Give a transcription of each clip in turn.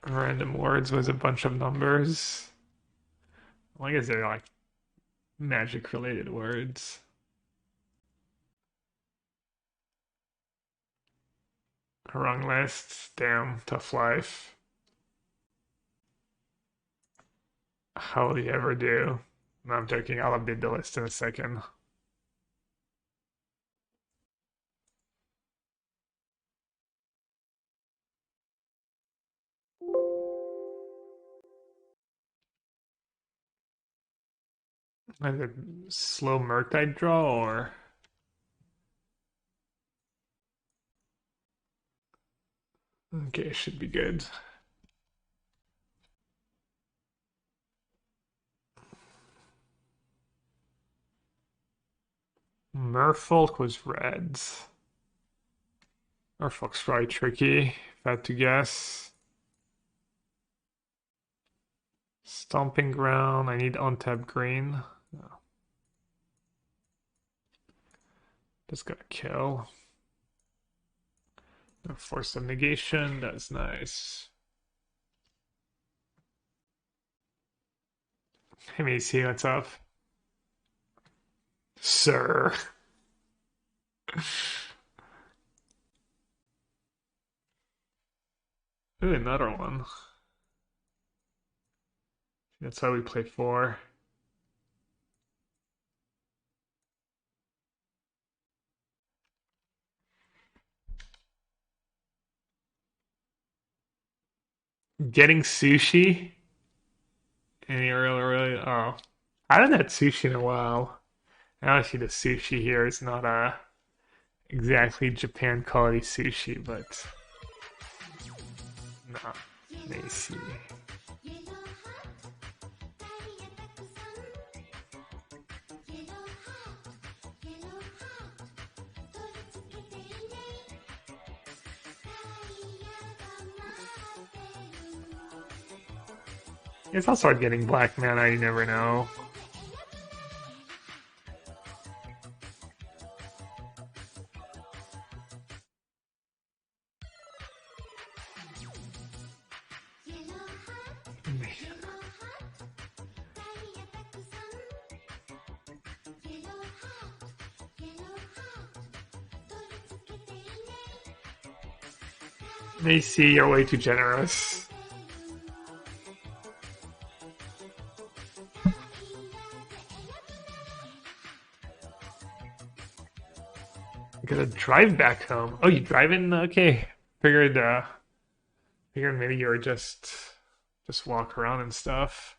Random words was a bunch of numbers. Well, I guess they're like magic related words. Wrong list. Damn, tough life. How will you ever do? No, I'm joking. I'll update the list in a second. Is it slow Murktide draw or? Okay, should be good. Merfolk was reds. Merfolk's probably tricky, if I had to guess. Stomping Ground, I need untapped green. No. That's gonna kill. No Force of Negation, that's nice. Hey Macy, what's up? Sir. Ooh, another one. That's how we play 4. Getting sushi? Any really? Oh. I haven't had sushi in a while. Honestly, the sushi here is not exactly Japan quality sushi, but no, Macy. Guess I'll start getting black mana, you never know. Macy, you're way too generous. Gotta drive back home. Oh, you driving? Okay. Figured maybe you were just walk around and stuff.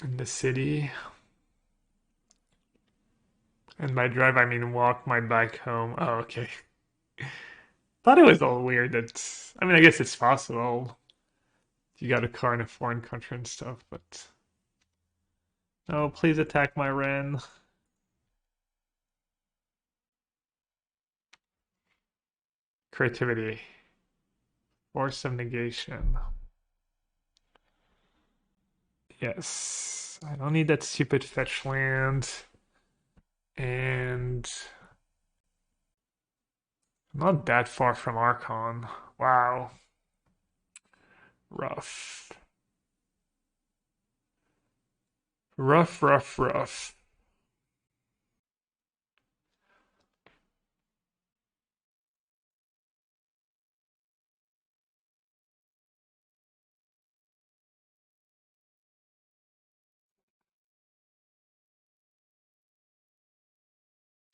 In the city. And by drive I mean walk my bike home. Oh, okay. Thought it was all weird that I mean I guess it's possible. You got a car in a foreign country and stuff, but no, please attack my Wrenn. Creativity. Force of Negation. Yes. I don't need that stupid fetch land. And I'm not that far from Archon. Wow. Rough. Rough, rough, rough.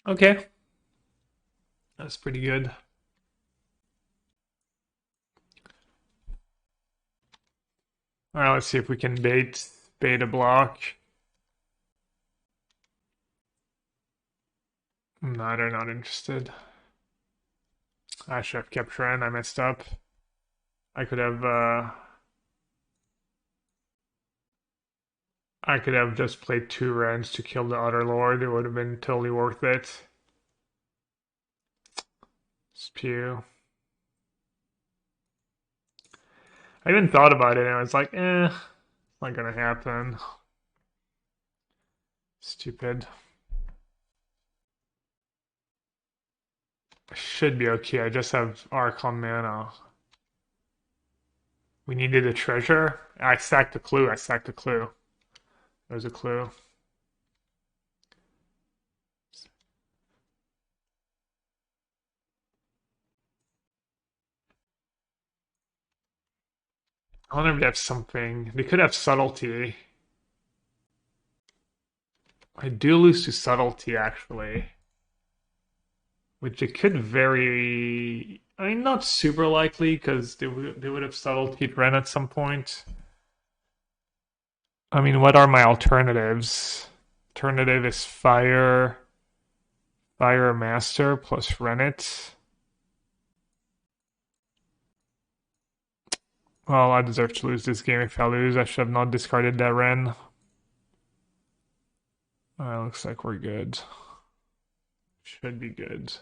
Okay. That's pretty good. Alright, let's see if we can bait a block. No, they're not interested. I should have kept Wrenn, I messed up. I could have just played 2 Wrenns to kill the other lord. It would have been totally worth it. Spew. I even thought about it and I was like, it's not gonna happen. Stupid. Should be okay. I just have Archon mana. We needed a treasure. I sacked a clue. I sacked a clue. There's a clue. I wonder if they have something. They could have subtlety. I do lose to subtlety, actually. Which it could very... I mean, not super likely, because they would have subtletied Wrenn at some point. I mean, what are my alternatives? Alternative is Fire Master plus Wrenn it. Well, I deserve to lose this game if I lose. I should have not discarded that Wrenn. Looks like we're good. Should be good.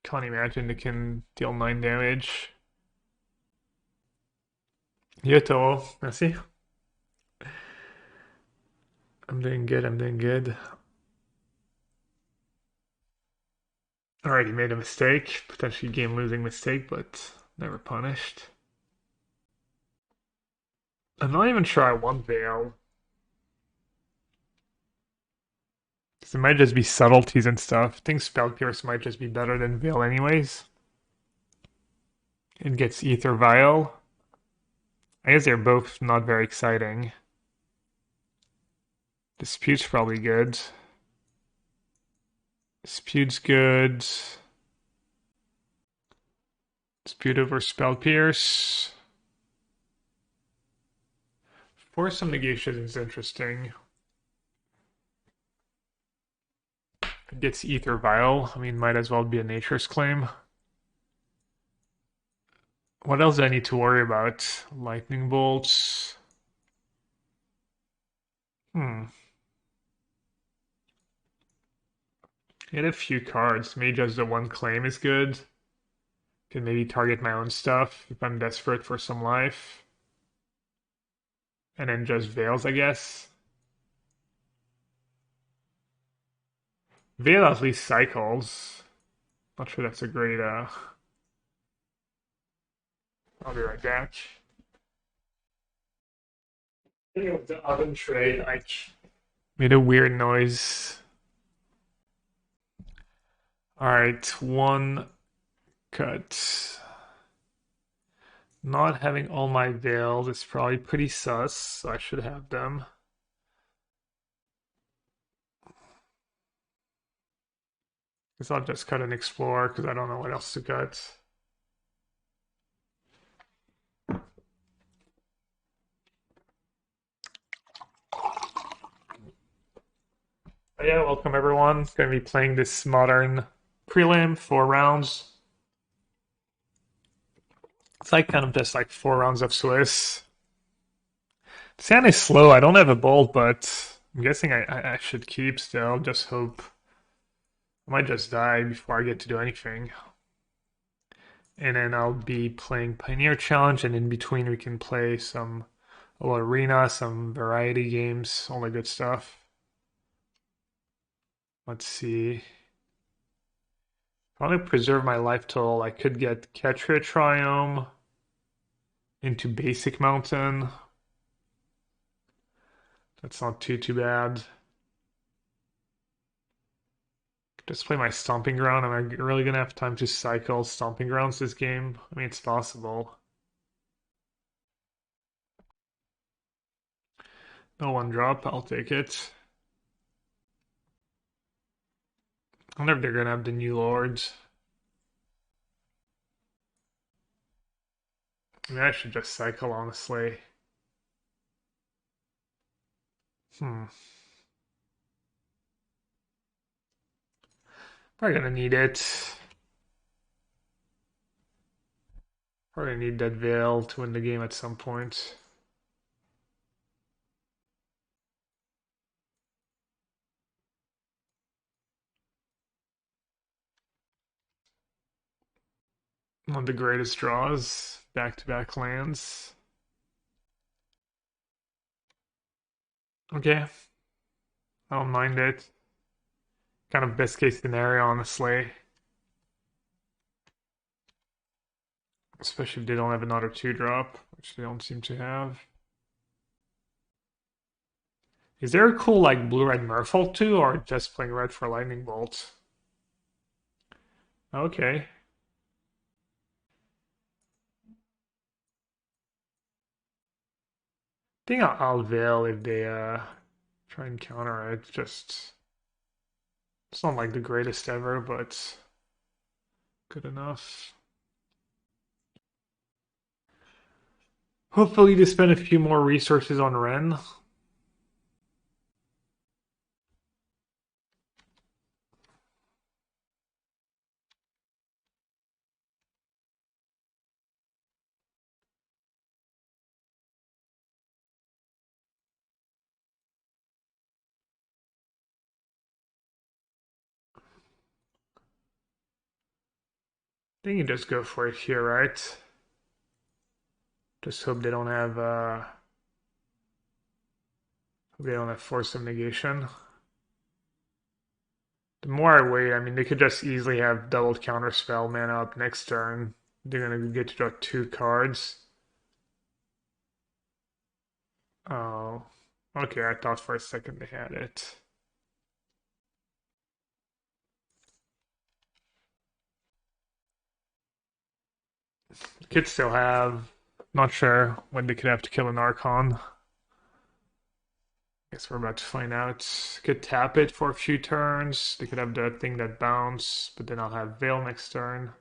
Can't imagine they can deal 9 damage. Ziatora, merci. I'm doing good, I'm doing good. Already made a mistake, potentially game-losing mistake, but never punished. I'm not even sure I want Veil. Because it might just be subtleties and stuff. I think Spell Pierce might just be better than Veil anyways. It gets Aether Vial. I guess they're both not very exciting. Dispute's probably good. Dispute's good. Dispute over Spell Pierce. Force of Negation is interesting. It gets Aether Vial. I mean, might as well be a Nature's Claim. What else do I need to worry about? Lightning Bolts. Get a few cards. Maybe just the one claim is good. Can maybe target my own stuff if I'm desperate for some life. And then just Veils, I guess. Veil at least cycles. Not sure that's a great, I'll be right back. The oven tray, like, made a weird noise. Alright, one cut. Not having all my veils is probably pretty sus, so I should have them. Guess I'll just cut and explore because I don't know what else to cut. But yeah, welcome everyone. Going to be playing this modern prelim, 4 rounds. It's like kind of just like 4 rounds of Swiss. This hand is slow. I don't have a bolt, but I'm guessing I should keep still. Just hope I might just die before I get to do anything. And then I'll be playing Pioneer Challenge, and in between we can play some arena, some variety games, all the good stuff. Let's see. If I want to preserve my life total, I could get Ketria Triome into Basic Mountain. That's not too bad. Just play my Stomping Ground. Am I really going to have time to cycle Stomping Grounds this game? I mean, it's possible. No one drop, I'll take it. I wonder if they're going to have the new lords. I mean, I should just cycle, honestly. Probably gonna need it. Probably need that Veil to win the game at some point. One of the greatest draws. Back-to-back lands. Okay. I don't mind it. Kind of best case scenario, honestly. Especially if they don't have another 2-drop, which they don't seem to have. Is there a cool like blue-red Merfolk too, or just playing red for Lightning Bolt? Okay. I think I'll Veil if they try and counter it. Just it's not like the greatest ever, but good enough. Hopefully they spend a few more resources on Wrenn. I think you just go for it here, right? Just hope they don't have Force of Negation. The more I wait, I mean, they could just easily have double counterspell mana up next turn. They're gonna get to draw 2 cards. Oh, okay. I thought for a second they had it. Could still have. Not sure when they could have to kill an Archon. Guess we're about to find out. Could tap it for a few turns. They could have the thing that bounce, but then I'll have Veil next turn.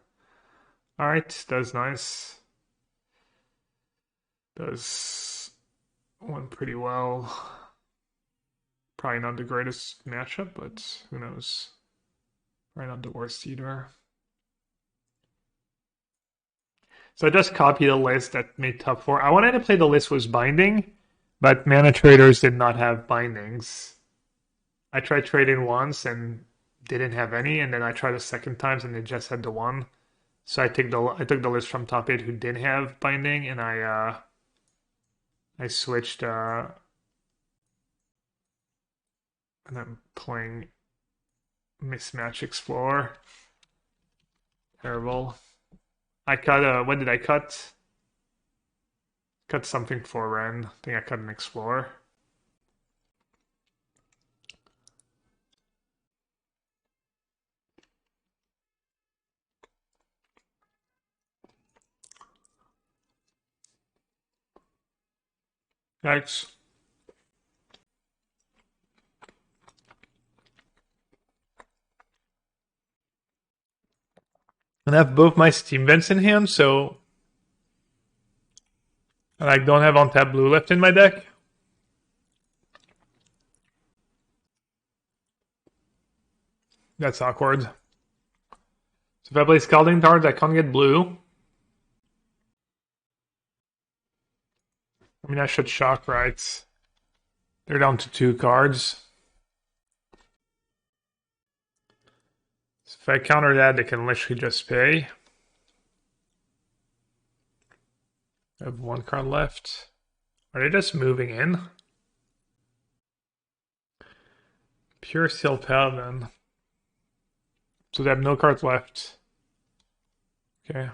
Alright, that's nice. Does one pretty well. Probably not the greatest matchup, but who knows. Probably not the worst either. So I just copied a list that made top 4. I wanted to play the list was binding, but mana traders did not have bindings. I tried trading once and didn't have any, and then I tried a second time and they just had the one. So I took the list from top 8 who did have binding, and I switched and I'm playing Mismatch Explorer. Terrible. I cut what did I cut? Cut something for Wrenn. I think I cut an Explorer. Yikes. And I have both my Steam Vents in hand, so I don't have untapped blue left in my deck. That's awkward. So if I play Scalding Tarn, I can't get blue. I mean, I should shock, right? They're down to 2 cards. So if I counter that, they can literally just pay. I have 1 card left. Are they just moving in? Pure Steel Paladin. So they have no cards left. Okay.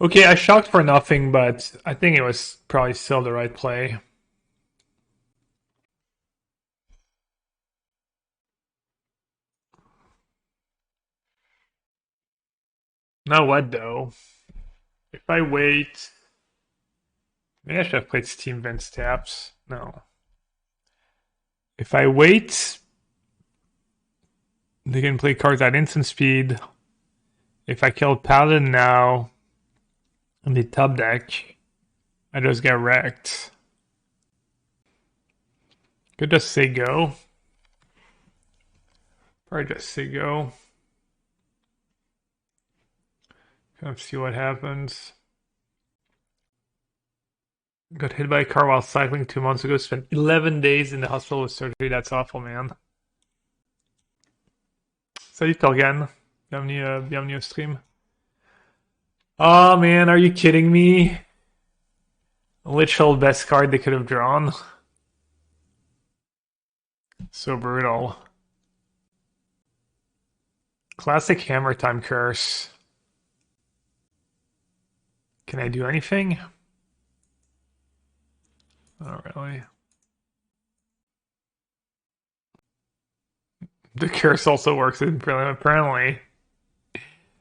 Okay, I shocked for nothing, but I think it was probably still the right play. Now what though? If I wait... Maybe I should have played Steam Vents taps. No. If I wait... They can play cards at instant speed. If I kill Paladin now... in the top deck, I just get wrecked. Could just say go. Probably just say go. Kind of see what happens. Got hit by a car while cycling 2 months ago. Spent 11 days in the hospital with surgery. That's awful, man. Salut Torgan. Bienvenue au stream. Oh man, are you kidding me? Literal best card they could have drawn. So brutal. Classic Hammer Time Curse. Can I do anything? Not really. The curse also works in Prelim, apparently.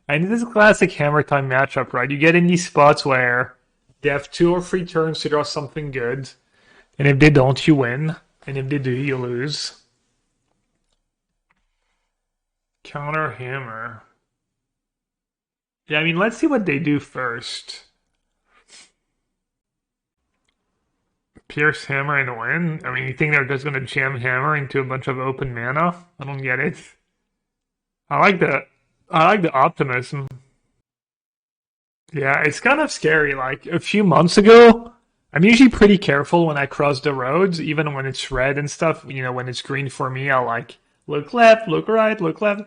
And this is a classic Hammer Time matchup, right? You get in these spots where they have 2 or 3 turns to draw something good. And if they don't, you win. And if they do, you lose. Counter Hammer. Yeah, I mean, let's see what they do first. Pierce Hammer and win? I mean, you think they're just going to jam Hammer into a bunch of open mana? I don't get it. I like the optimism. Yeah, it's kind of scary. Like a few months ago, I'm usually pretty careful when I cross the roads, even when it's red and stuff. You know, when it's green for me, I'll like look left, look right, look left.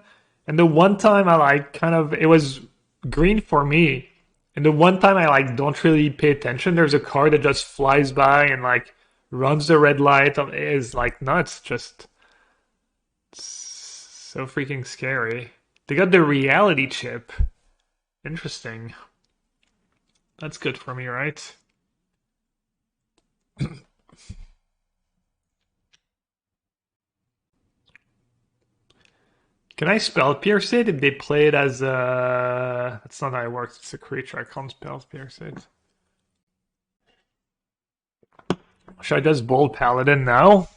And the one time I like kind of it was green for me. And the one time I like don't really pay attention, there's a car that just flies by and like runs the red light. It is like nuts, just so freaking scary. They got the reality chip. Interesting. That's good for me, right? Can I spell pierce it if they play it as a... That's not how it works. It's a creature. I can't spell pierce it. Should I just bold Paladin now?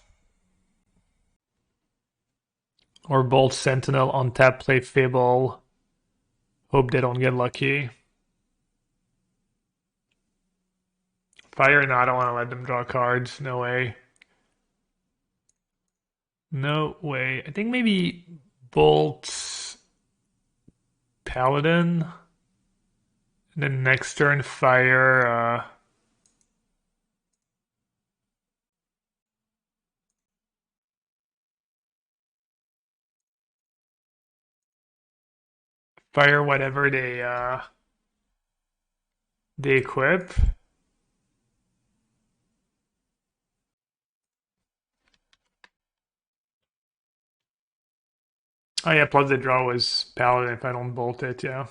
Or bold Sentinel on tap, play Fable. Hope they don't get lucky. Fire? No, I don't want to let them draw cards. No way. No way. I think maybe bolt Paladin. And then next turn fire fire whatever they equip. Oh yeah, plus the draw was Paladin if I don't bolt it, yeah.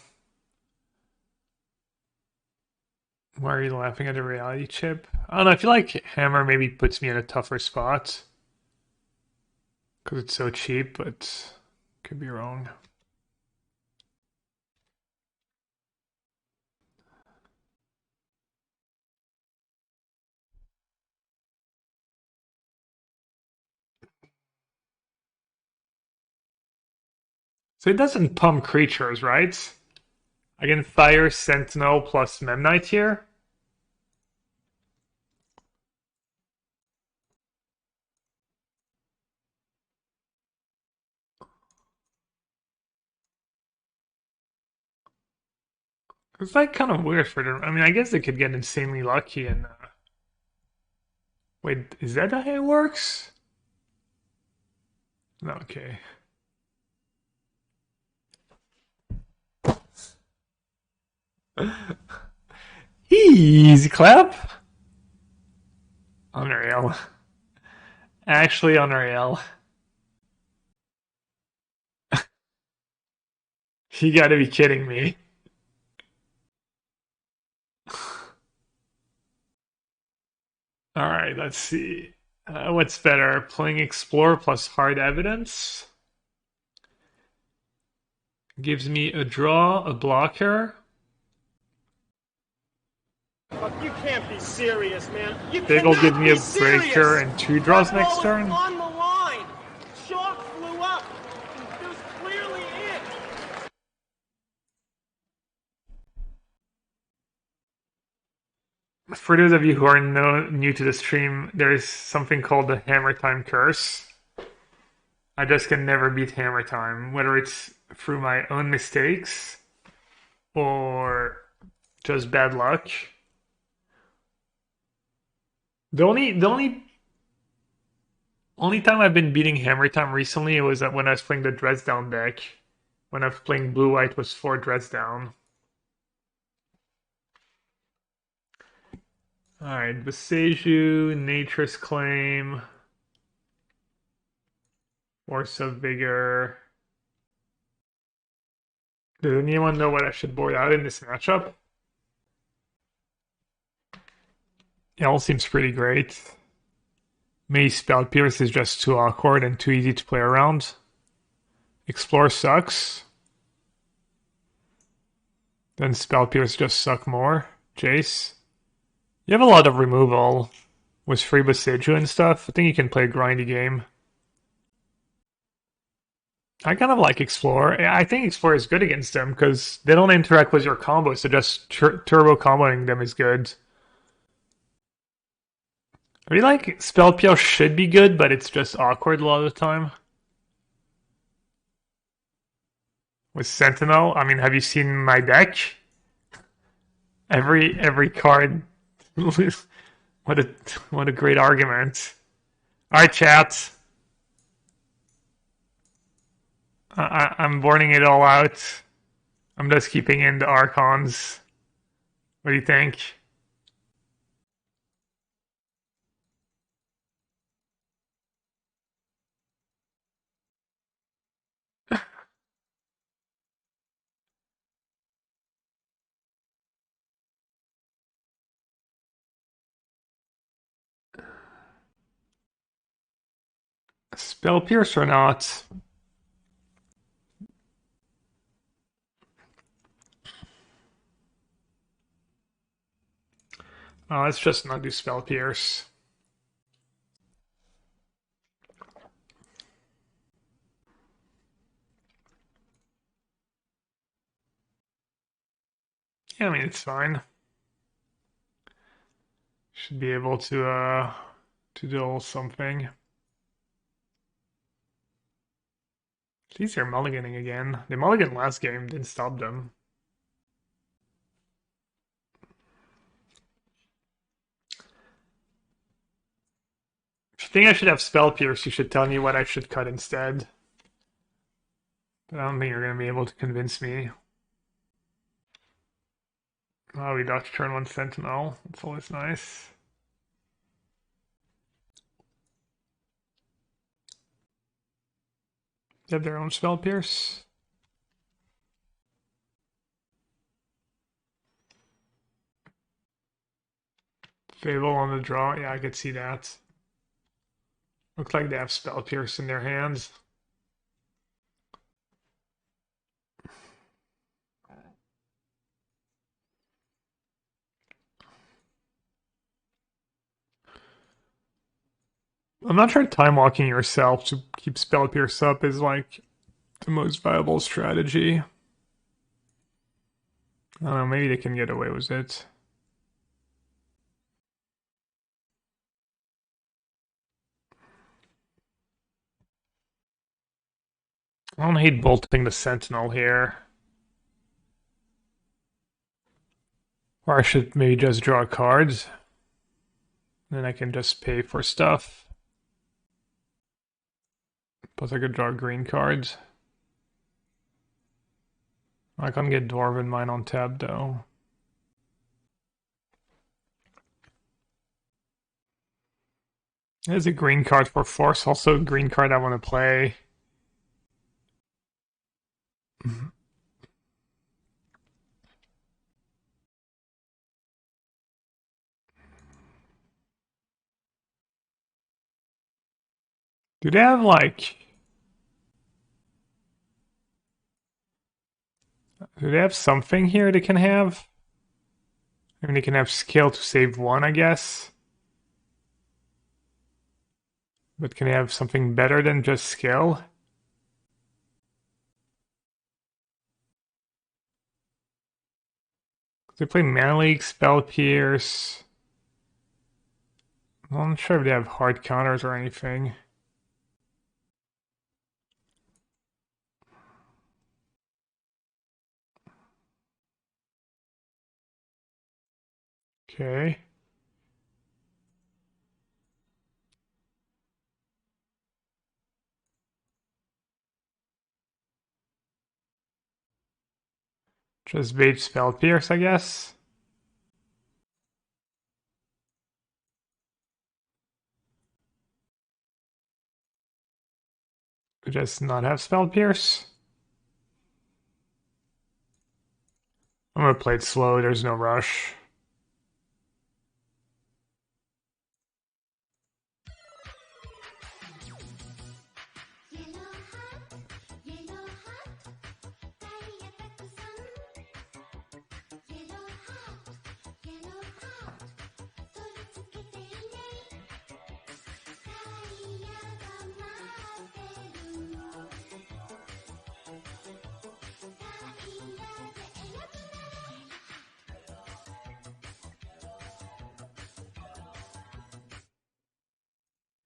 Why are you laughing at the reality chip? I don't know, I feel like Hammer maybe puts me in a tougher spot. Because it's so cheap, but could be wrong. So it doesn't pump creatures, right? I can fire Sentinel plus Memnite here. It's like kind of weird for them. I mean, I guess they could get insanely lucky and... Wait, is that how it works? No, okay. Easy clap. Unreal. Actually unreal. You gotta be kidding me. Alright, let's see. What's better? Playing Explore plus Hard Evidence. Gives me a draw, a blocker. You can't be serious, man. Fable gives me a breaker and 2 draws next turn. On the line. Chalk flew up. It was clearly it. For those of you who are new to the stream, there is something called the Hammer Time Curse. I just can never beat Hammer Time, whether it's through my own mistakes or just bad luck. The only time I've been beating Hammer Time recently was when I was playing the Dresdown deck. When I was playing Blue White was 4 Dresdown. Alright, Boseiju, Nature's Claim. Force of Vigor. Does anyone know what I should board out in this matchup? It all seems pretty great. Maybe Spell Pierce is just too awkward and too easy to play around. Explore sucks. Then Spell Pierce just suck more. Jace. You have a lot of removal with free Boseiju and stuff. I think you can play a grindy game. I kind of like Explore. I think Explore is good against them because they don't interact with your combo, so just turbo comboing them is good. I mean, like, Spell Pierce should be good, but it's just awkward a lot of the time. With Sentinel, I mean, have you seen my deck? Every card. What a great argument. Alright, chat. I'm boarding it all out. I'm just keeping in the Archons. What do you think? Spell Pierce or not? Let's just not do Spell Pierce. Yeah, I mean, it's fine. Should be able to do something. Jeez, they're mulliganing again. They mulliganed last game, didn't stop them. If you think I should have Spell Pierce, you should tell me what I should cut instead. But I don't think you're going to be able to convince me. Oh, we dodged turn 1 Sentinel. That's always nice. They have their own Spell Pierce. Fable on the draw. Yeah, I could see that. Looks like they have Spell Pierce in their hands. I'm not sure time walking yourself to keep Spell Pierce up is like the most viable strategy. I don't know, maybe they can get away with it. I don't hate bolting the Sentinel here. Or I should maybe just draw cards. Then I can just pay for stuff. Plus I could draw green cards. I can't get Dwarven Mine on tab though. There's a green card for Force, also a green card I want to play. Do they have like... Do they have something here they can have? I mean, they can have skill to save one, I guess. But can they have something better than just skill? They play Mana League, Spell Pierce. I'm not sure if they have hard counters or anything. Okay. Just bait Spell Pierce, I guess. Just not have Spell Pierce. I'm gonna play it slow, there's no rush.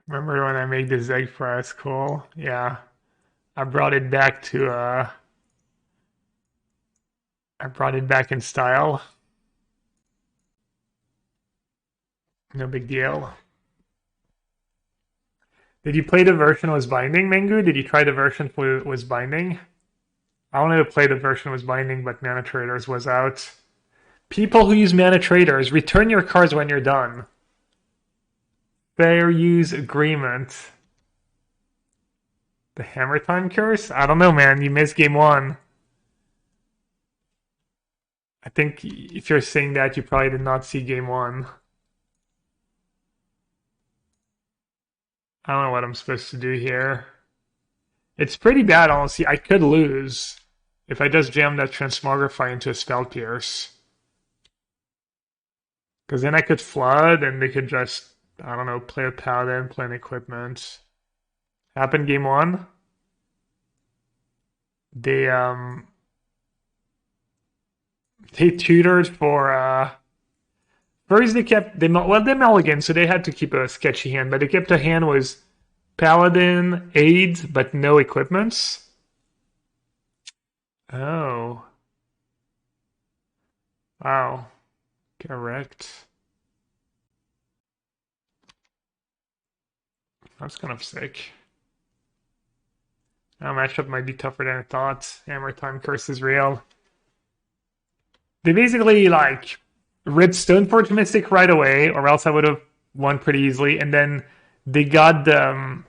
Remember when I made the Zeg press? Cool. Yeah. I brought it back to I brought it back in style. No big deal. Did you play the version was binding, Mengu? Did you try the version was binding? I wanted to play the version was binding, but Mana Traders was out. People who use Mana Traders, return your cards when you're done. Fair use agreement. The Hammer Time Curse? I don't know, man. You missed game one. I think if you're saying that, you probably did not see game one. I don't know what I'm supposed to do here. It's pretty bad, honestly. I could lose if I just jam that Transmogrify into a Spell Pierce. Because then I could flood and they could just, I don't know, play a Paladin, play an Equipment. Happened game one. They tutored for first they kept they mulligan, so they had to keep a sketchy hand, but they kept a hand was Paladin, aids, but no equipments. Oh. Wow. Correct. That's kind of sick. Now matchup might be tougher than I thought. Hammer Time Curse is real. They basically like ripped Stoneforge Mystic right away, or else I would have won pretty easily. And then they got the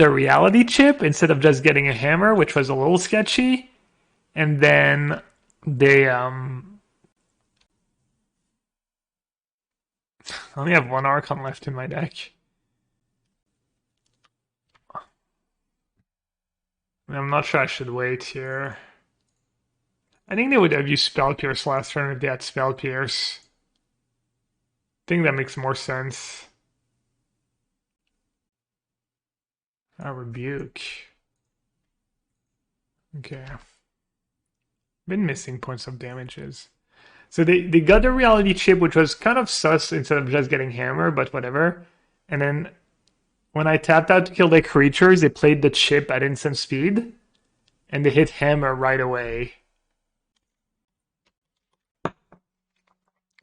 reality chip instead of just getting a hammer, which was a little sketchy. And then they I only have one Archon left in my deck. I'm not sure I should wait here. I think they would have used Spell Pierce last turn if they had Spell Pierce. I think that makes more sense. A Rebuke. Okay. Been missing points of damages. So they got the reality chip, which was kind of sus instead of just getting hammer, but whatever. And then when I tapped out to kill their creatures, they played the chip at instant speed, and they hit hammer right away.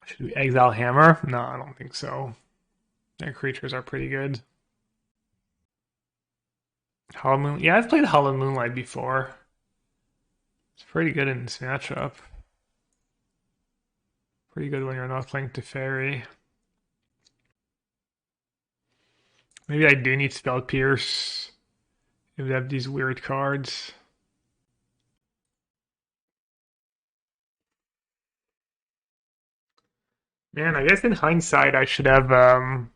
Should we exile hammer? No, I don't think so. Their creatures are pretty good. Hollow Moon. Yeah, I've played Hollow Moonlight before. It's pretty good in this matchup. Pretty good when you're not playing Teferi. Maybe I do need Spell Pierce if they have these weird cards. Man, I guess in hindsight I should have I'm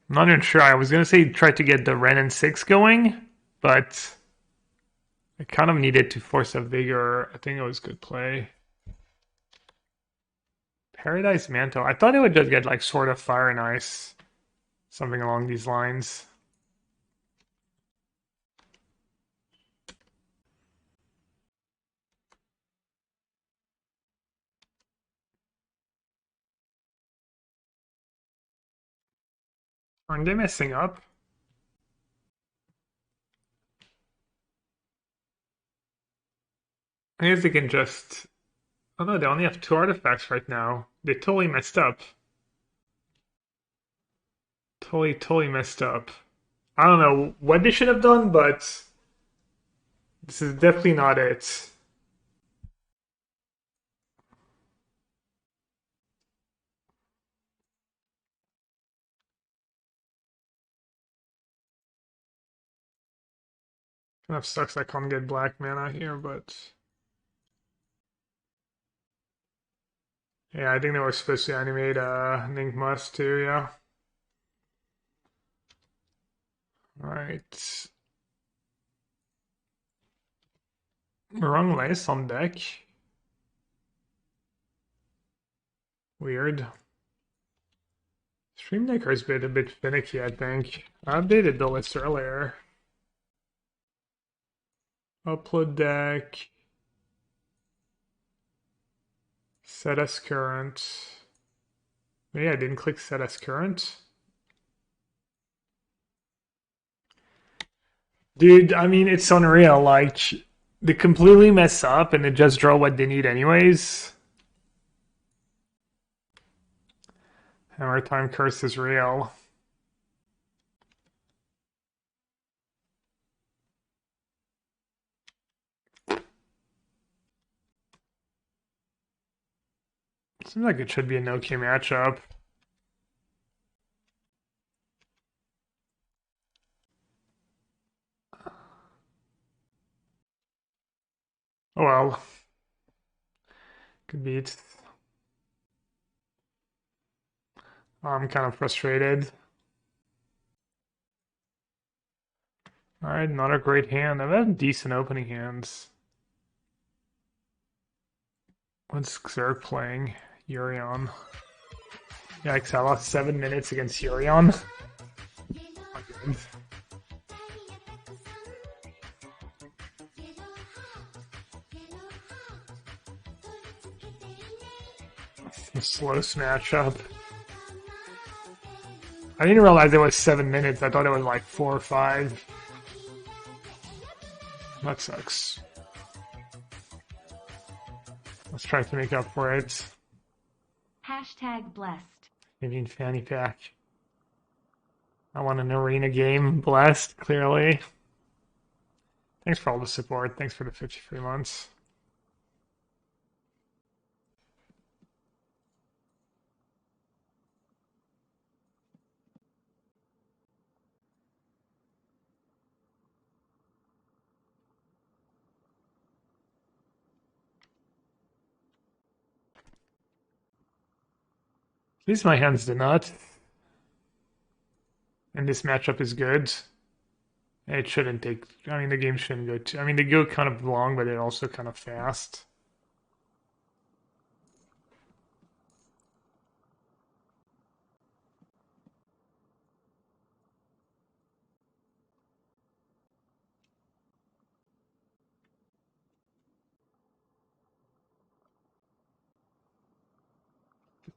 not even sure. I was gonna say try to get the Wrenn and Six going, but I kind of needed to Force of Vigor. I think it was good play. Paradise Mantle. I thought it would just get like Sword of Fire and Ice. Something along these lines. Aren't they messing up? I guess they can just... Oh no, they only have 2 artifacts right now. They totally messed up. Totally messed up. I don't know what they should have done, but this is definitely not it. Kind of sucks I can't get black mana here, but yeah, I think they were supposed to animate Nink Must too, yeah. Alright. Wrong lace on deck. Weird. Streammaker's been a bit finicky, I think. I updated the list earlier. Upload deck. Set as current. Maybe I didn't click set as current. Dude, I mean, it's unreal. Like, they completely mess up and they just draw what they need anyways. Hammer Time Curse is real. Seems like it should be an okay matchup. Oh well. Could beat. I'm kind of frustrated. Alright, not a great hand. I've had decent opening hands. What's Xerg playing? Yorion. Yikes, I lost 7 minutes against Yorion. A slow matchup. I didn't realize it was 7 minutes. I thought it was like 4 or 5. That sucks. Let's try to make up for it. Hashtag blessed. Maybe fanny pack. I want an arena game. Blessed, clearly. Thanks for all the support. Thanks for the 53 months. At least my hands do not. And this matchup is good. It shouldn't take... I mean, the game shouldn't go too... I mean, they go kind of long, but they're also kind of fast.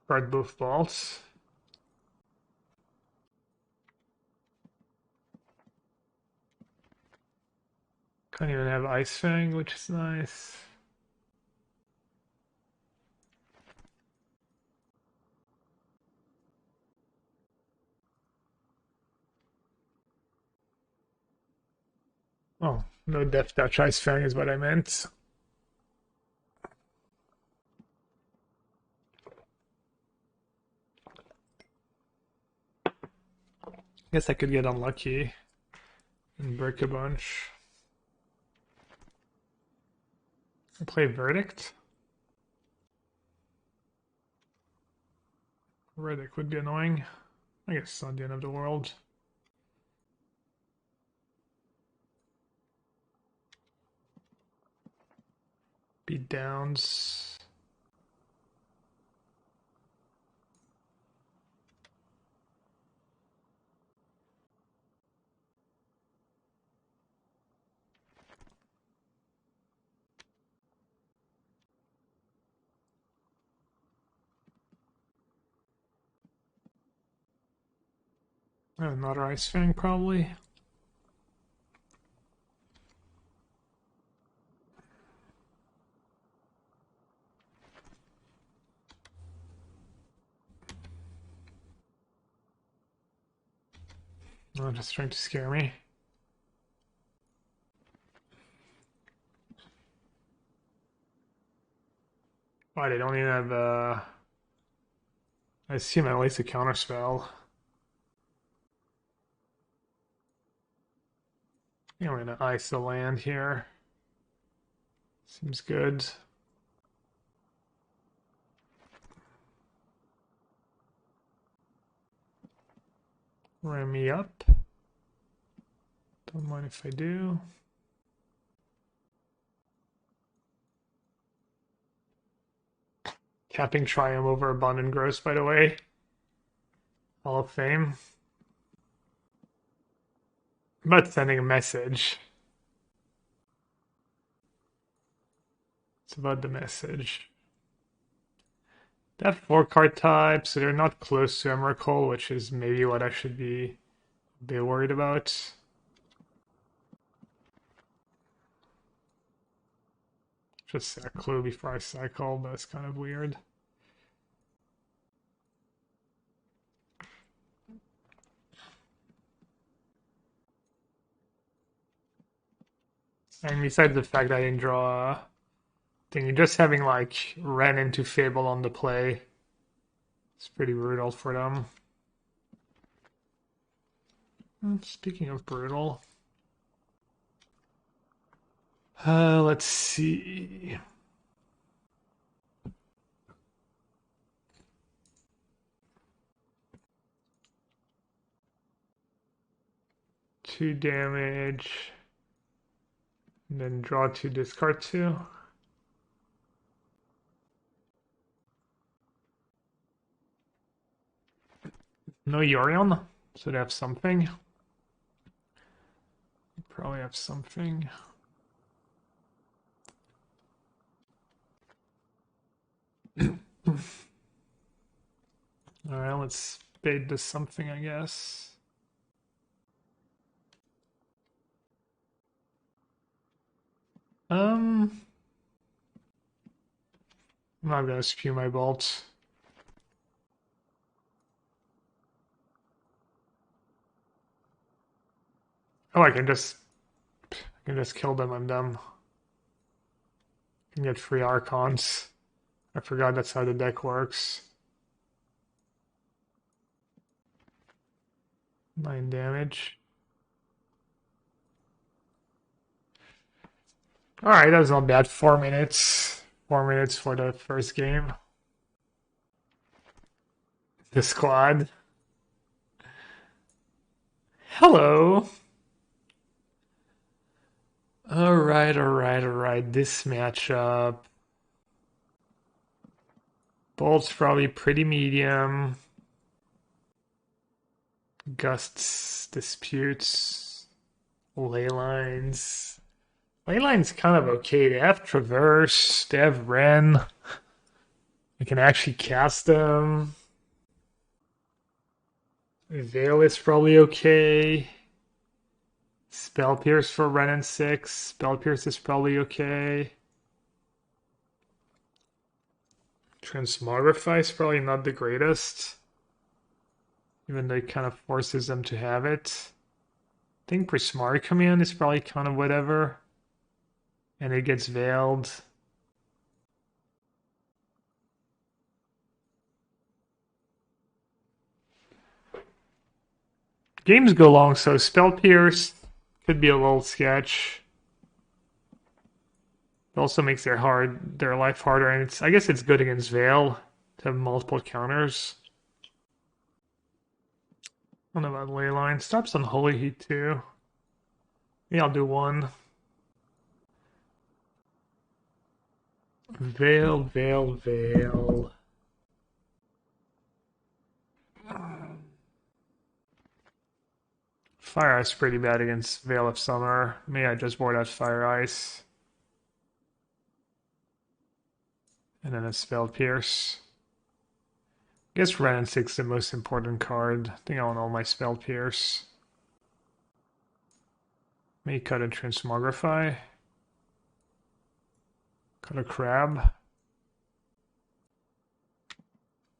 Discard both balls. Can't even have Ice Fang, which is nice. Oh, no Death Touch Ice Fang is what I meant. Guess I could get unlucky and break a bunch. I'll play Verdict. Verdict would be annoying. I guess it's not the end of the world. Beat downs. Another Ice Fang, probably. No, just trying to scare me. Why, they don't even have, I assume at least a counterspell. I'm gonna ice the land here. Seems good. Ram me up. Don't mind if I do. Capping Triumph over Abundant Gross, by the way. Hall of Fame. I'm about sending a message. It's about the message. They have 4 card types, so they're not close to Emrakul, which is maybe what I should be a bit worried about. Just a clue before I cycle, but it's kind of weird. And besides the fact that I didn't draw a thing, just having like Wrenn into Fable on the play, it's pretty brutal for them. Speaking of brutal, let's see. Two damage, and then draw 2, discard 2. No Yorion, so they have something. Probably have something. Alright, let's bait this something, I guess. I'm not gonna spew my bolt. Oh, I can just kill them. I'm dumb. I can get free Archons. I forgot that's how the deck works. 9 damage. Alright, that was not bad. 4 minutes. 4 minutes for the first game. The squad. Hello. Alright. This matchup. Bolt's probably pretty medium. Gusts, disputes, Leylines. Leyline's kind of okay. They have Traverse, they have Wrenn. You can actually cast them. Veil is probably okay. Spell Pierce for Wrenn and Six. Spell Pierce is probably okay. Transmogrify is probably not the greatest. Even though it kind of forces them to have it. I think Prismari Command is probably kind of whatever. And it gets veiled. Games go long, so Spell Pierce could be a little sketch. It also makes their life harder, and I guess it's good against Veil to have multiple counters. I don't know about Leyline. Stops on Holy Heat too. Yeah, I'll do one. Veil. Fire Ice pretty bad against Veil of Summer. Maybe I just board out Fire Ice. And then a Spell Pierce. I guess Wrenn and Six is the most important card. I think I want all my Spell Pierce. May cut a Transmogrify. Cut a Crab.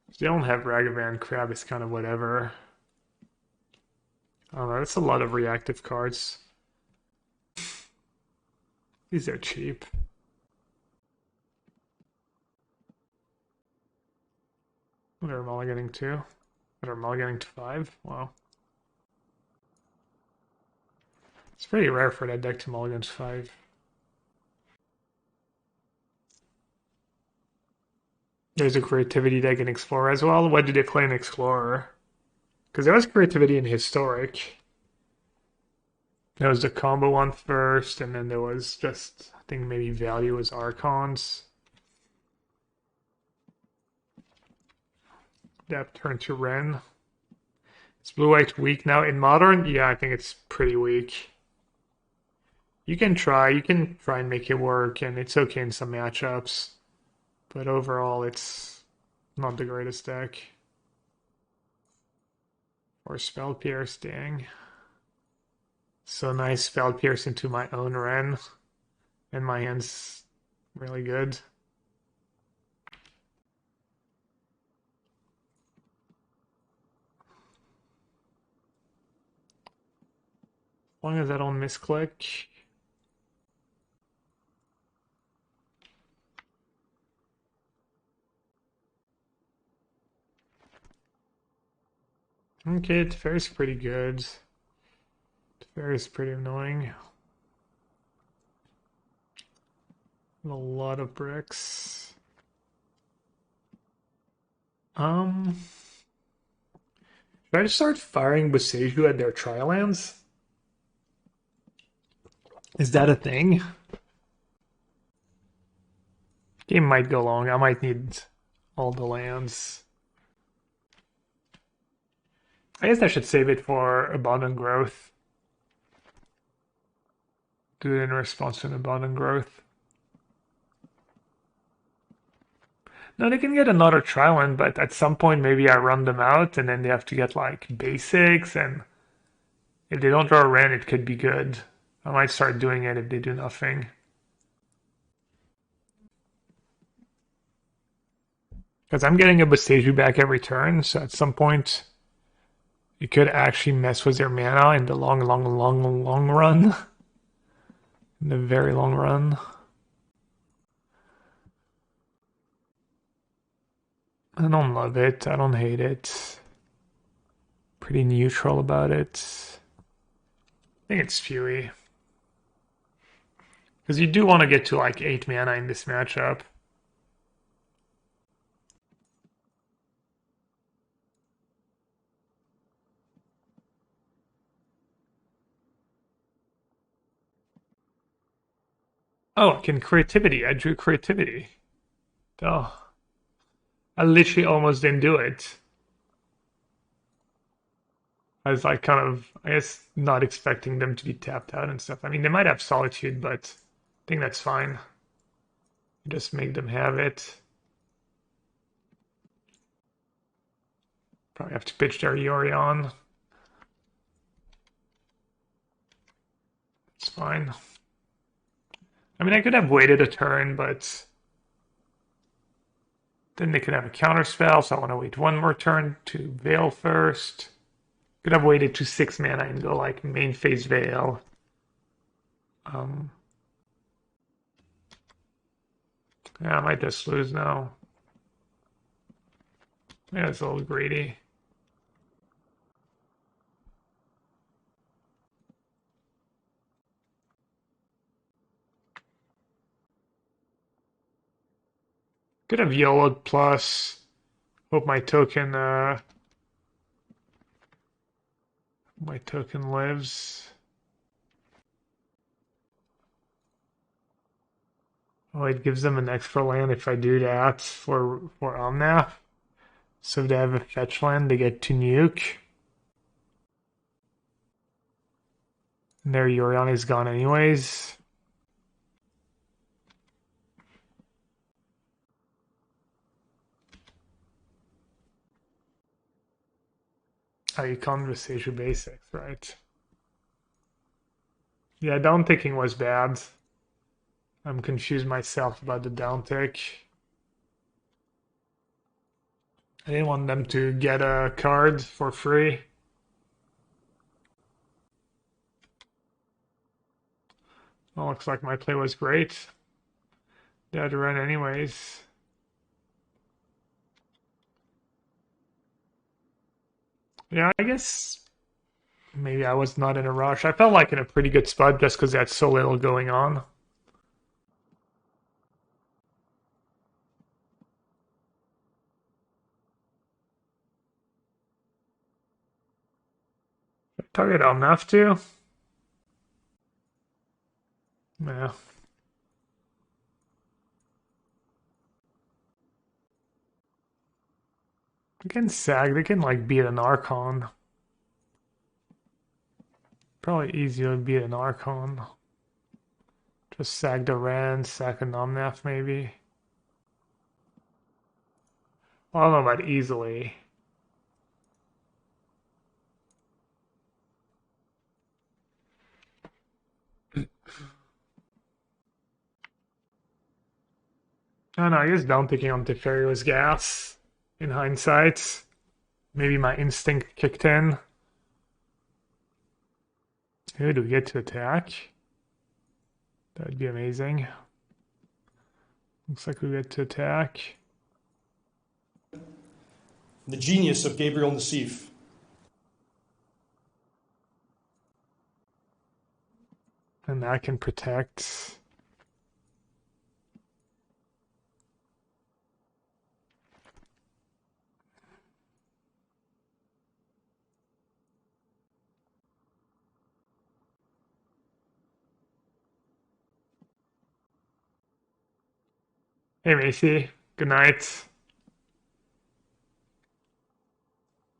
If they don't have Ragavan, Crab is kind of whatever. I don't know, that's a lot of reactive cards. These are cheap. What are mulliganing to? What are mulliganing to 5? Wow. It's pretty rare for that deck to mulligan 5. There's a creativity deck in Explorer as well. What did they play in Explorer? Because there was creativity in Historic. There was the combo one first, and then there was just, I think maybe value was Archons. That turned to Wrenn. Is blue-white weak now in Modern? Yeah, I think it's pretty weak. You can try and make it work, and it's okay in some matchups. But overall, it's not the greatest deck. Or Spell Pierce, dang. So nice Spell Pierce into my own Wrenn. And my hand's really good. As long as I don't misclick. Okay, Teferi's pretty good. Teferi's pretty annoying. A lot of bricks. Should I just start firing Boseiju at their tri-lands? Is that a thing? Game might go long. I might need all the lands. I guess I should save it for Abundant Growth. Do it in response to an Abundant Growth. No, they can get another tri-land, but at some point maybe I run them out and then they have to get like basics, and if they don't draw a Wrenn, it could be good. I might start doing it if they do nothing. Because I'm getting a Boseiju back every turn, so at some point you could actually mess with their mana in the long run. In the very long run. I don't love it. I don't hate it. Pretty neutral about it. I think it's Spewy. Because you do want to get to like 8 mana in this matchup. Oh, I can creativity. I drew creativity. Oh. I literally almost didn't do it. I was like kind of, I guess, not expecting them to be tapped out and stuff. I mean, they might have Solitude, but I think that's fine. Just make them have it. Probably have to pitch their Yorion. It's fine. I mean, I could have waited a turn, but then they could have a counter spell, so I want to wait one more turn to Veil first. Could have waited to 6 mana and go like main phase Veil. Yeah, I might just lose now. Yeah, it's a little greedy. Could have yellowed plus. Hope my token lives. Oh, it gives them an extra land if I do that for Omnath. So if they have a fetch land, they get to nuke. And their Yorion is gone anyways. Oh, you can't Boseiju basics, right? Yeah, down ticking was bad. I'm confused myself about the down tick. I didn't want them to get a card for free. Well, looks like my play was great. They had to run anyways. Yeah, I guess maybe I was not in a rush. I felt like in a pretty good spot just because they had so little going on. Target enough to. Yeah. They can sag. They can like beat an Archon. Probably easier to beat an Archon. Just sag the Wrenn, sag a Nomnath maybe. Well, I don't know about easily. I don't know, I guess down picking on Teferi was gas in hindsight. Maybe my instinct kicked in. Who do we get to attack? That would be amazing. Looks like we get to attack. The genius of Gabriel Nassif. And that can protect. Hey Macy, good night.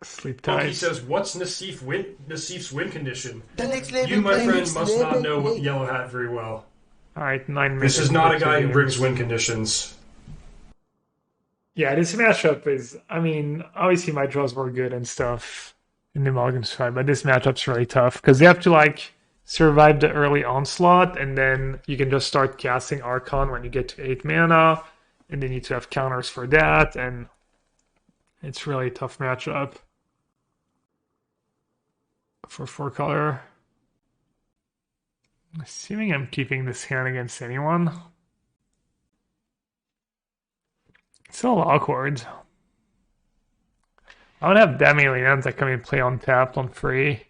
Sleep tight. He says, what's Nassif's win condition? The next level You, my friend, next must level not know play. Yellow Hat very well. Alright, 9 minutes. This is not a guy who games. brings win conditions. Yeah, this matchup is, I mean, obviously my draws were good and stuff in the Amalgam's fight, but this matchup's really tough because they have to like survive the early onslaught and then you can just start casting Archon when you get to 8 mana and they need to have counters for that and it's really a tough matchup for 4-color. Assuming I'm keeping this hand against anyone. It's a little awkward. I don't have that many lands that come in play untapped on free.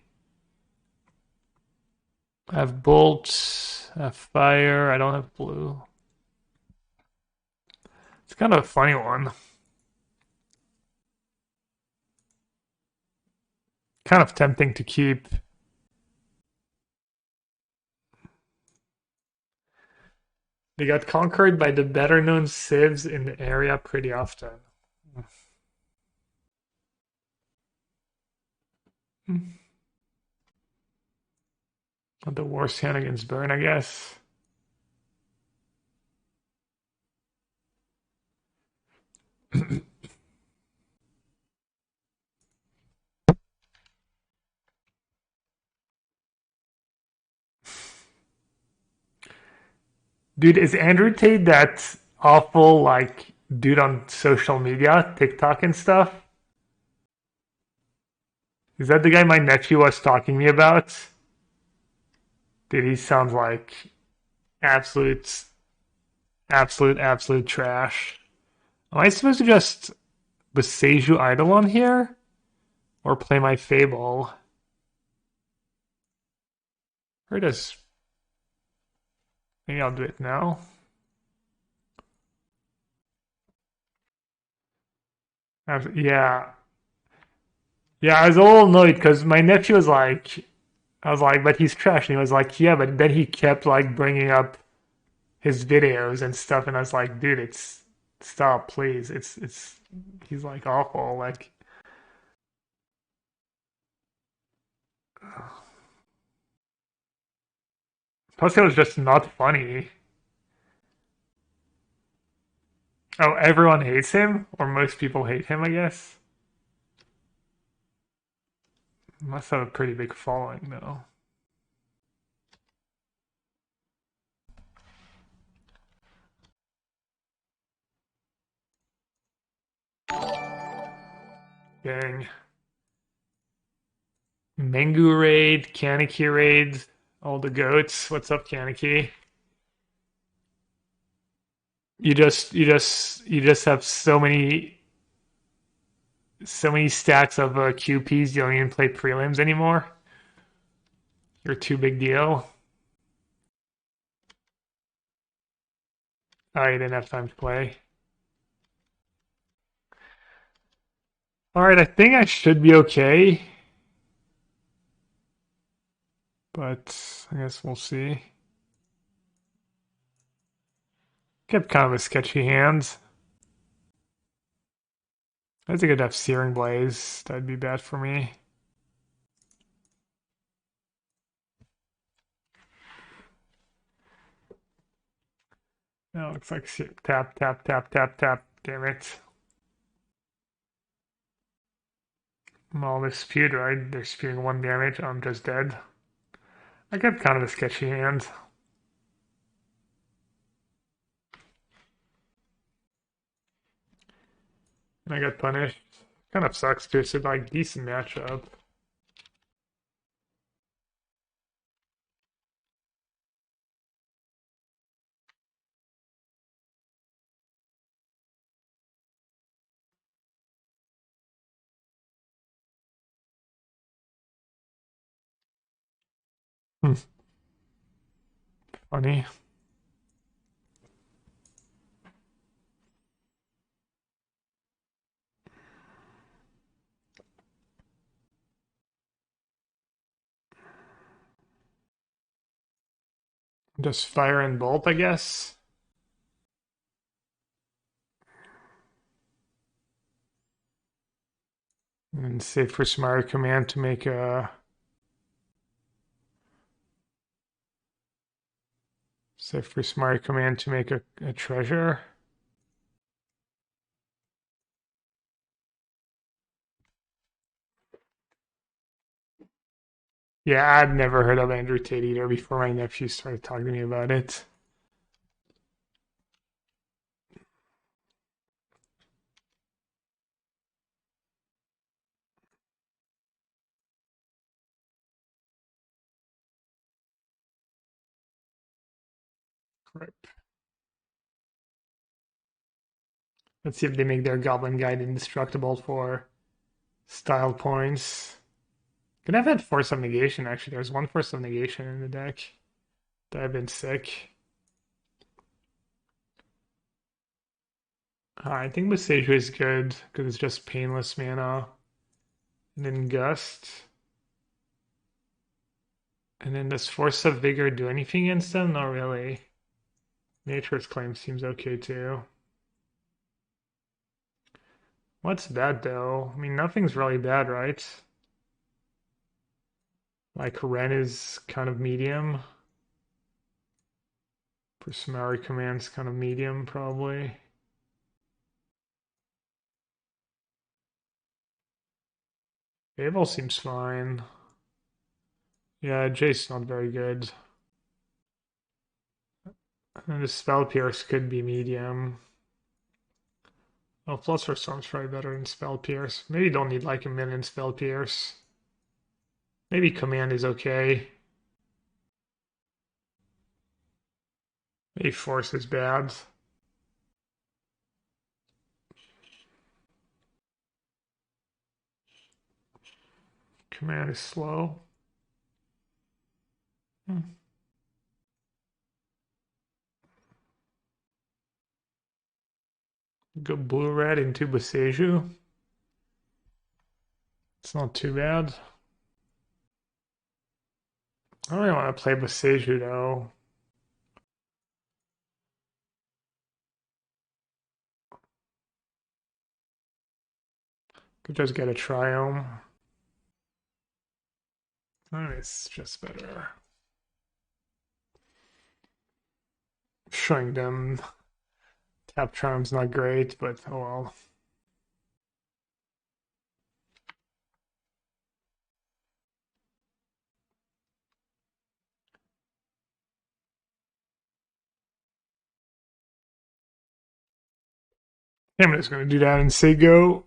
I have bolts, I have fire, I don't have blue. It's kind of a funny one. Kind of tempting to keep. They got conquered by the better known civs in the area pretty often. Not the worst hand against Burn, I guess. Dude, is Andrew Tate that awful, like, dude on social media, TikTok and stuff? Is that the guy my nephew was talking to me about? Dude, he sounds like absolute trash. Am I supposed to just Boseiju Eidolon here? Or play my Fable? Or does... Maybe I'll do it now. Yeah. Yeah, I was a little annoyed because my nephew was like, I was like, but he's trash. And he was like, yeah, but then he kept like bringing up his videos and stuff. And I was like, dude, stop, please. He's like awful. Like, plus it was just not funny. Oh, everyone hates him? Or most people hate him, I guess? Must have a pretty big following, though. Dang. Mengu raid, Kaneki raid, all the goats. What's up, Kaneki? You just have so many stacks of QPs. You don't even play prelims anymore. You're too big deal. Oh, you didn't have time to play. Alright, I think I should be okay. But I guess we'll see. Kept kind of a sketchy hand. I think I'd have Searing Blaze. That'd be bad for me. No, looks like tap, tap, tap, tap, tap. Damn it. Well, they spewed, right? They're spewing 1 damage. I'm just dead. I kept kind of a sketchy hand. And I got punished. Kind of sucks too. It's a like decent matchup. Funny. Just fire and bolt, I guess. And save for Prismari Command to make a... Save for Prismari Command to make a treasure. Yeah, I'd never heard of Andrew Tate either before my nephew started talking to me about it. Right. Let's see if they make their Goblin Guide indestructible for style points. Could have had Force of Negation, actually. There's 1 Force of Negation in the deck. That I've been sick. I think Boseiju is good, because it's just painless mana. And then Gust. And then does Force of Vigor do anything against them? Not really. Nature's Claim seems okay too. What's bad though? I mean, nothing's really bad, right? Like Wrenn is kind of medium. Prismari Command's kind of medium, probably. Fable seems fine. Yeah, Jace not very good. And the Spell Pierce could be medium. Oh, Flusterstorm's probably better than Spell Pierce. Maybe don't need like a million Spell Pierce. Maybe Command is okay. Maybe Force is bad. Command is slow. Go blue-red into Boseiju. It's not too bad. I don't really want to play Boseiju though. Could just get a Triome. It's just better. Showing them tap Triome's not great, but oh well. I'm just going to do that and say go.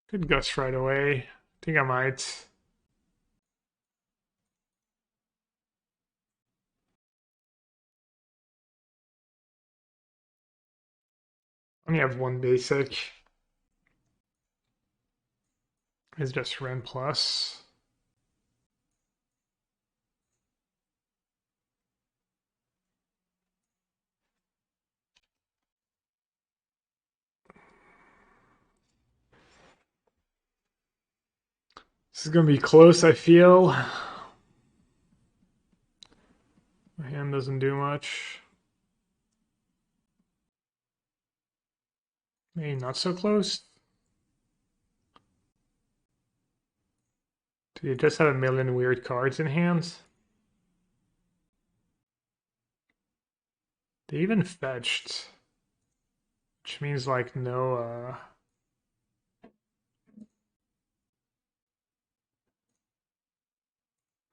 Could Gust right away. I think I might. only have one basic. It's just Wrenn plus. This is gonna be close, I feel. My hand doesn't do much. Maybe not so close. Do you just have a million weird cards in hands? They even fetched. Which means like no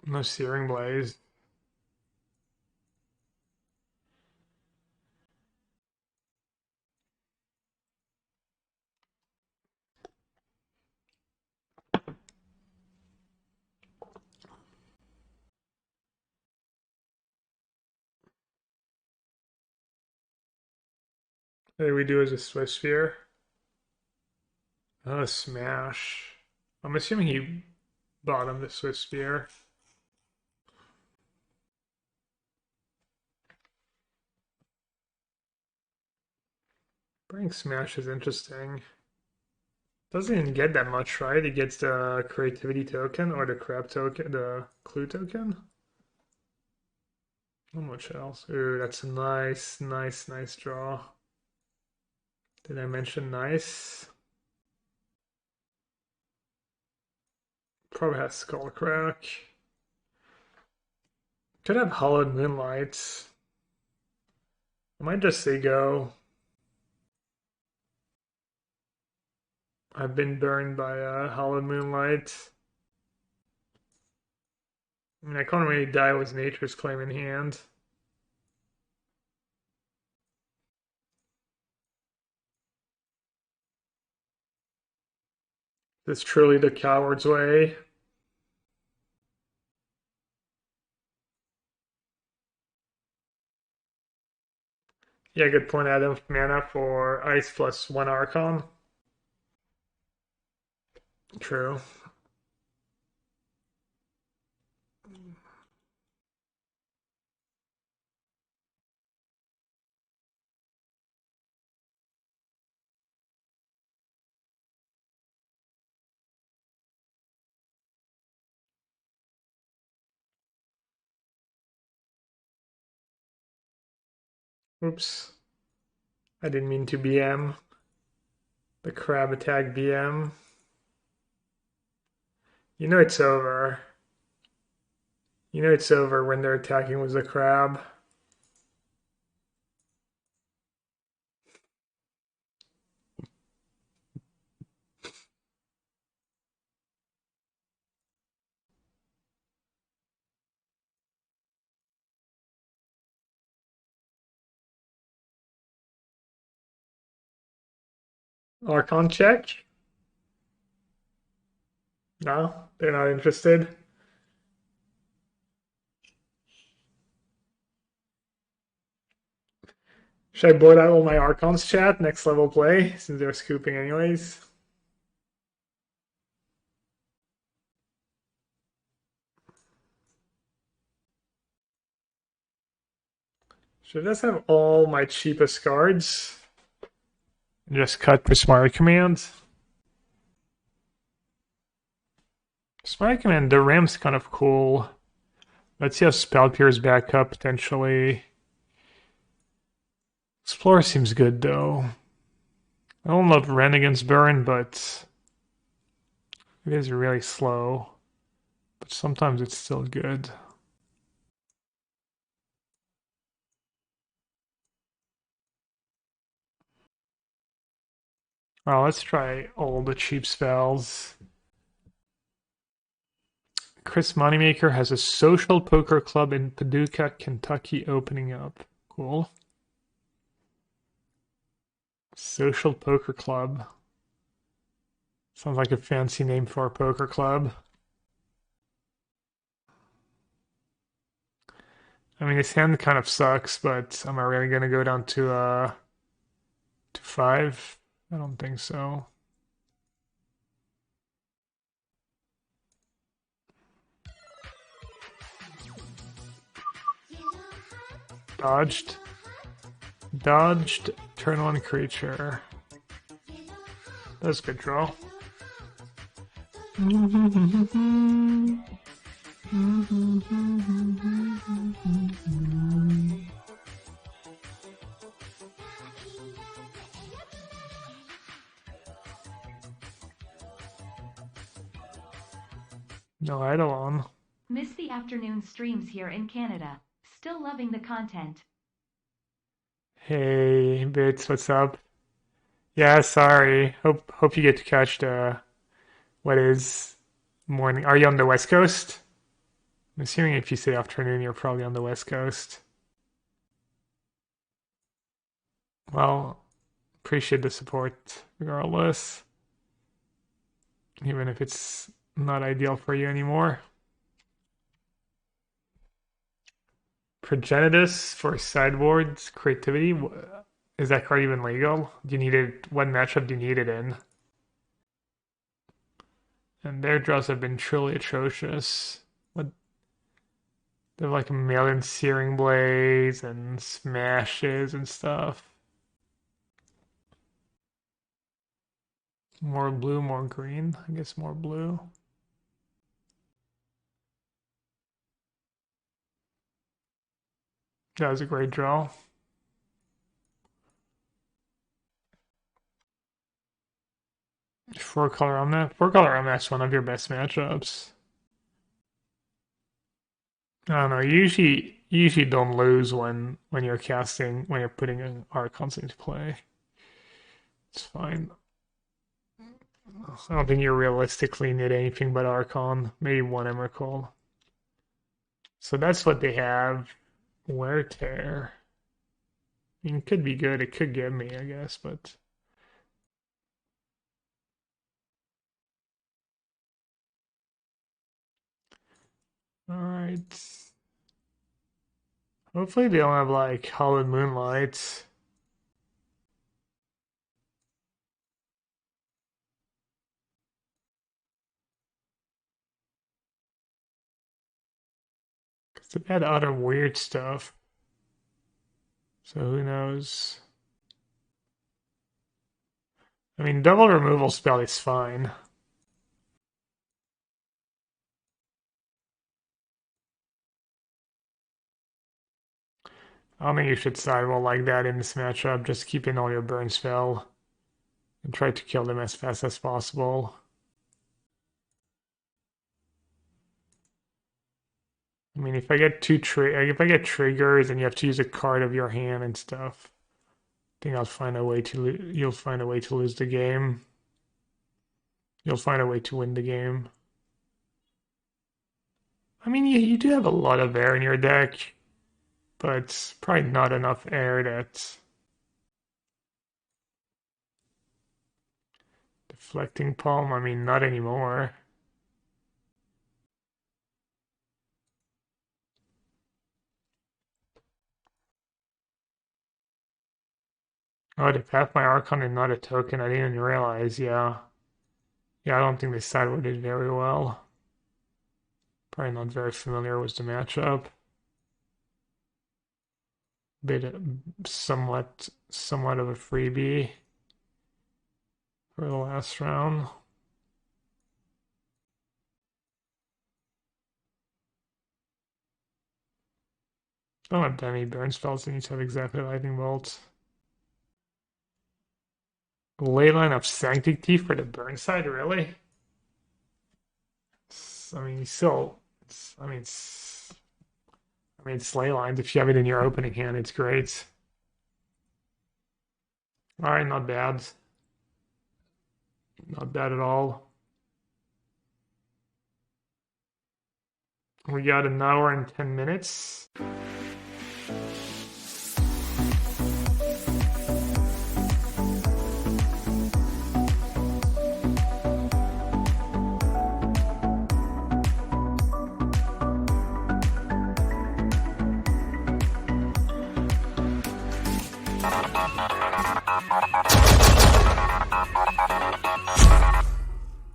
no Searing Blaze. What do we do as a Swift Sphere? Oh, Smash. I'm assuming he bottomed the Swift Spear. Bring Smash is interesting. Doesn't even get that much, right? He gets the Creativity token or the Crab token, the Clue token. Not much else. Ooh, that's a nice draw. Did I mention nice? Probably has Skullcrack. Could have Hollowed Moonlight. I might just say go. I've been burned by Hollowed Moonlight. I mean, I can't really die with Nature's Claim in hand. This is truly the coward's way. Yeah, good point, Adam. Mana for Ice plus 1 Archon. True. Oops. I didn't mean to BM. The crab attack BM. You know it's over. You know it's over when they're attacking with the crab. Archon check? No, they're not interested. Should I board out all my Archons chat next level play since they're scooping anyways? Should I just have all my cheapest cards and just cut Prismari Command? Prismari Command, the Ram's kind of cool. Let's see how Spell Pierce back up potentially. Explorer seems good though. I don't love Wrenn against Burn, but it is really slow. But sometimes it's still good. Well, let's try all the cheap spells. Chris Moneymaker has a social poker club in Paducah, Kentucky opening up. Cool. Social poker club. Sounds like a fancy name for a poker club. I mean, his hand kind of sucks, but am I really gonna go down to 5? I don't think so. Dodged. Dodged. Turn 1 creature. That's a good draw. No Eidolon. Miss the afternoon streams here in Canada. Still loving the content. Hey, Bits, what's up? Yeah, sorry. Hope you get to catch the what is morning. Are you on the West Coast? I'm assuming if you say afternoon, you're probably on the West Coast. Well, appreciate the support regardless. Even if it's not ideal for you anymore. Progenitus for sideboards creativity. Is that card even legal? Do you need it? What matchup do you need it in? And their draws have been truly atrocious. What? They have like a million Searing Blades and Smashes and stuff. More blue, more green. I guess more blue. That was a great draw. 4-color Omnath. 4-color Omnath's one of your best matchups. I don't know. You usually don't lose when you're casting, when you're putting an Archons into play. It's fine. I don't think you realistically need anything but Archon. Maybe one Emrakul. So that's what they have. Wear Tear. I mean, it could be good. It could get me, I guess, but... Alright. Hopefully they don't have, like, Hallowed Moonlight. Because they've had other weird stuff. So who knows? I mean, double removal spell is fine. I don't think you should sidewall like that in this matchup. Just keep in all your burn spell and try to kill them as fast as possible. I mean, if I get triggers and you have to use a card of your hand and stuff, I think I'll find a way to you'll find a way to lose the game. You'll find a way to win the game. I mean, you do have a lot of air in your deck, but probably not enough air that... Deflecting Palm, I mean, not anymore. Oh, they path my Archon and not a token. I didn't realize, yeah. Yeah, I don't think they sideboarded very well. Probably not very familiar with the matchup. Bit somewhat of a freebie for the last round. Don't have any burn spells, they need to have exactly Lightning Bolt. Leyline of Sanctity for the burn side, really? I mean, still, it's Leylines. If you have it in your opening hand, it's great. Alright, not bad. Not bad at all. We got an hour and 10 minutes.